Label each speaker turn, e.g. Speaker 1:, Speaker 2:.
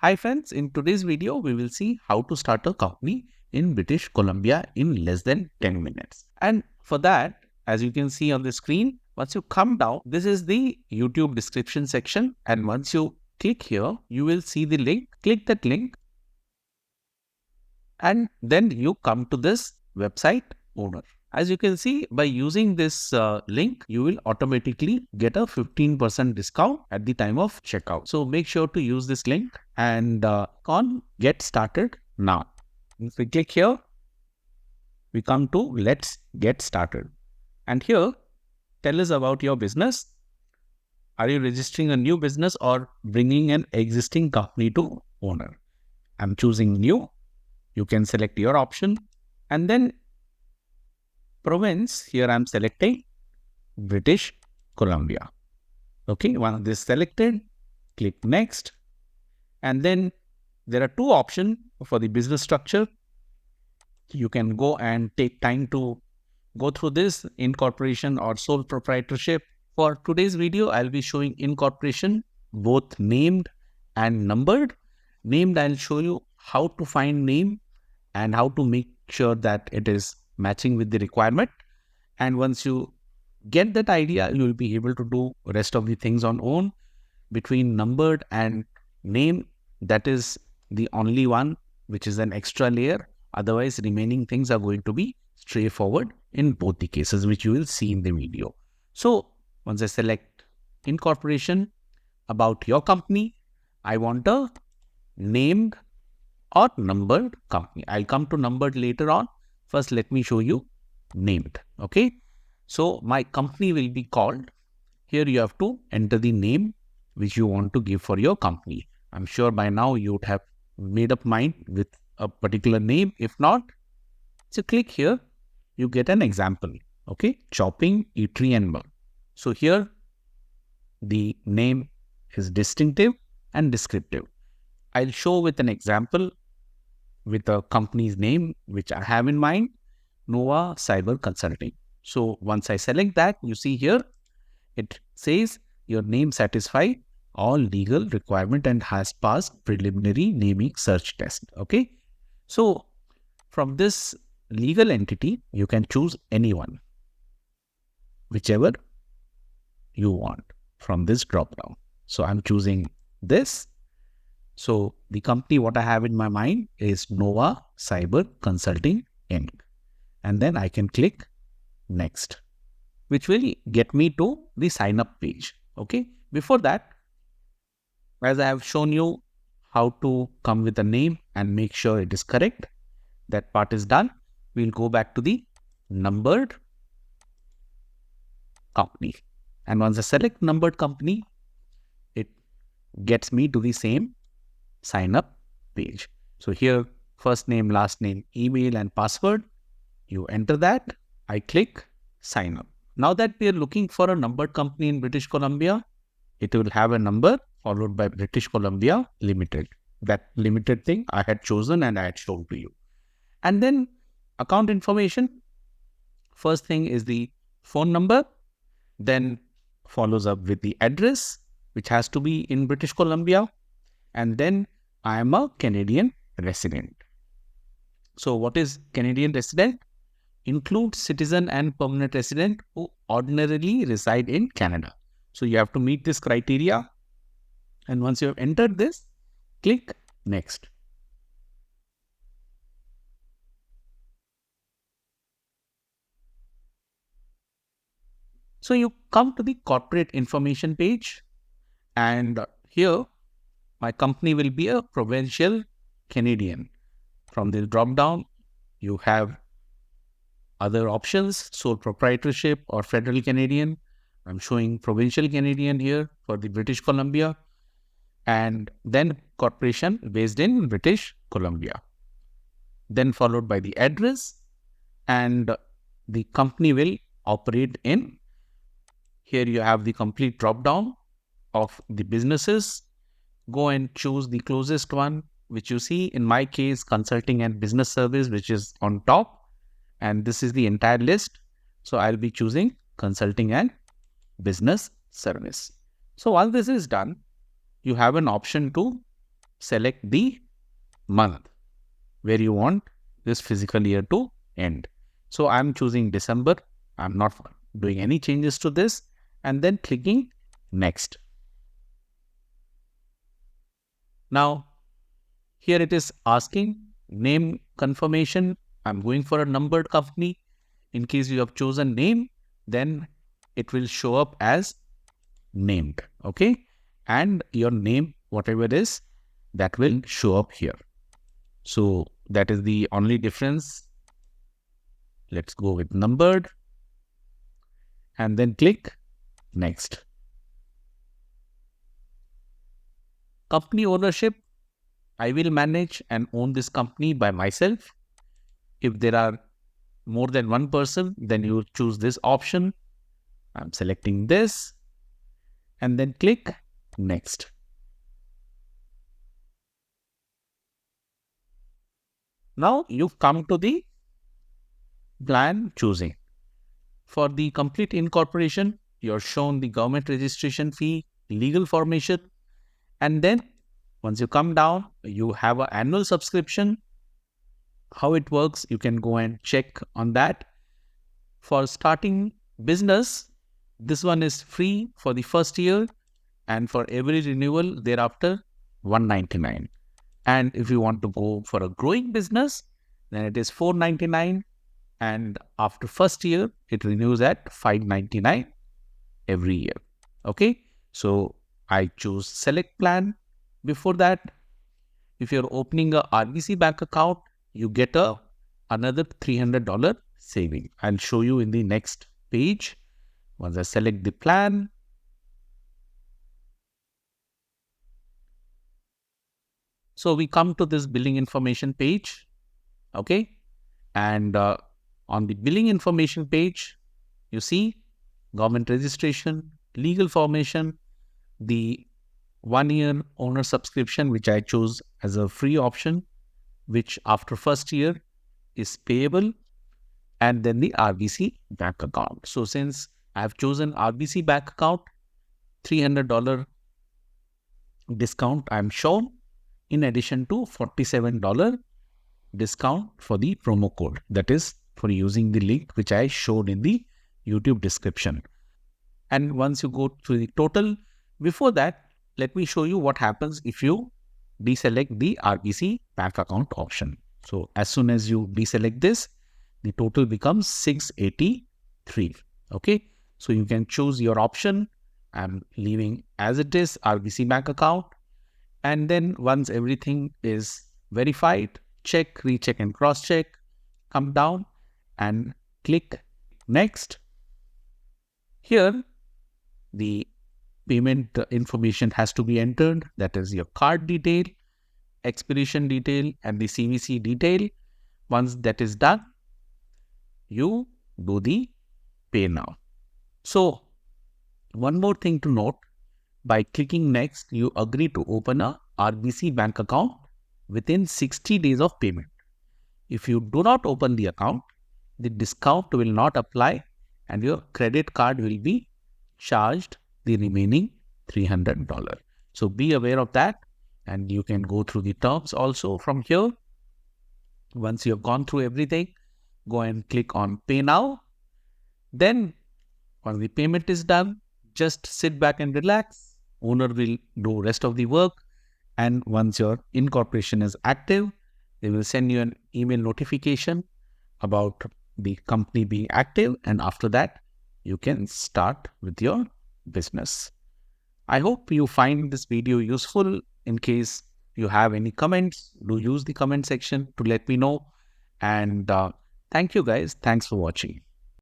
Speaker 1: Hi friends, in today's video, we will see how to start a company in British Columbia in less than 10 minutes. And for that, as you can see on the screen, once you come down, this is the YouTube description section. And once you click here, you will see the link. Click that link. And then you come to this website Ownr. As you can see, by using this link, you will automatically get a 15% discount at the time of checkout. So make sure to use this link and on get started now. If we click here, we come to let's get started. And here, tell us about your business. Are you registering a new business or bringing an existing company to Ownr? I'm choosing new. You can select your option and then province, here I'm selecting British Columbia. Okay, once this is selected, click next. And then there are two options for the business structure. You can go and take time to go through this, incorporation or sole proprietorship. For today's video, I'll be showing incorporation, both named and numbered. Named, I'll show you how to find name and how to make sure that it is matching with the requirement. And once you get that idea, you will be able to do rest of the things on own. Between numbered and name, that is the only one which is an extra layer. Otherwise, remaining things are going to be straightforward in both the cases, which you will see in the video. So once I select incorporation, about your company, I want a named or numbered company. I'll come to numbered later on. First, let me show you named. Okay. So my company will be called. Here you have to enter the name which you want to give for your company. I'm sure by now you would have made up mind with a particular name. If not, so click here. You get an example. Okay. Chopping, Eatery and More. So here the name is distinctive and descriptive. I'll show with an example with a company's name, which I have in mind, Nova Cyber Consulting. So once I select that, you see here, it says your name satisfies all legal requirement and has passed preliminary naming search test. Okay. So from this legal entity, you can choose anyone, whichever you want from this drop down. So I'm choosing this. So the company what I have in my mind is Nova Cyber Consulting Inc. And then I can click next, which will get me to the sign up page. Okay. Before that, as I have shown you how to come with a name and make sure it is correct, that part is done. We'll go back to the numbered company. And once I select numbered company, it gets me to the same sign up page. So here, first name, last name, email and password. You enter that. I click sign up. Now that we are looking for a numbered company in British Columbia, it will have a number followed by British Columbia Limited. That limited thing I had chosen and I had shown to you. And then account information. First thing is the phone number. Then follows up with the address, which has to be in British Columbia. And then I am a Canadian resident. So what is Canadian resident? Includes citizen and permanent resident who ordinarily reside in Canada. So you have to meet this criteria. And once you have entered this, click next. So you come to the corporate information page, and here my company will be a provincial Canadian. From the drop down, you have other options, sole proprietorship or federal Canadian. I'm showing provincial Canadian here for the British Columbia, and then corporation based in British Columbia. Then followed by the address, and the company will operate in. Here you have the complete drop down of the businesses. Go and choose the closest one, which you see in my case, consulting and business service, which is on top. And this is the entire list. So I'll be choosing consulting and business service. So once this is done, you have an option to select the month where you want this fiscal year to end. So I'm choosing December. I'm not doing any changes to this, and then clicking next. Now, here it is asking name confirmation. I'm going for a numbered company. In case you have chosen name, then it will show up as named. Okay. And your name, whatever it is, that will show up here. So that is the only difference. Let's go with numbered and then click next. Company ownership. I will manage and own this company by myself. If there are more than one person, then you choose this option. I'm selecting this and then click next. Now you come to the plan choosing. For the complete incorporation, you're shown the government registration fee, legal formation, and then once you come down, you have an annual subscription. How it works, you can go and check on that. For starting business, this one is free for the first year, and for every renewal thereafter, $199. And if you want to go for a growing business, then it is $499, and after first year, it renews at $599 every year. Okay, so I choose select plan. Before that, if you're opening a RBC bank account, you get another $300 saving. I'll show you in the next page. Once I select the plan, so we come to this billing information page. Okay, and on the billing information page, you see government registration, legal formation, the 1 year owner subscription, which I chose as a free option, which after first year is payable, and then the RBC bank account. So since I've chosen RBC bank account, $300 discount I'm shown, in addition to $47 discount for the promo code. That is for using the link which I showed in the YouTube description. And once you go to the total, before that, let me show you what happens if you deselect the RBC bank account option. So as soon as you deselect this, the total becomes 683. Okay, so you can choose your option. I'm leaving as it is, RBC bank account. And then once everything is verified, check, recheck and cross check, come down and click next. Here, the payment information has to be entered. That is your card detail, expiration detail, and the CVC detail. Once that is done, you do the pay now. So one more thing to note, by clicking next, you agree to open a RBC bank account within 60 days of payment. If you do not open the account, the discount will not apply and your credit card will be charged the remaining $300. So be aware of that, and you can go through the terms also from here. Once you have gone through everything, go and click on pay now. Then once the payment is done, just sit back and relax. Owner will do rest of the work. And once your incorporation is active, they will send you an email notification about the company being active. And after that, you can start with your business. I hope you find this video useful. In case you have any comments, do use the comment section to let me know. And thank you guys. Thanks for watching.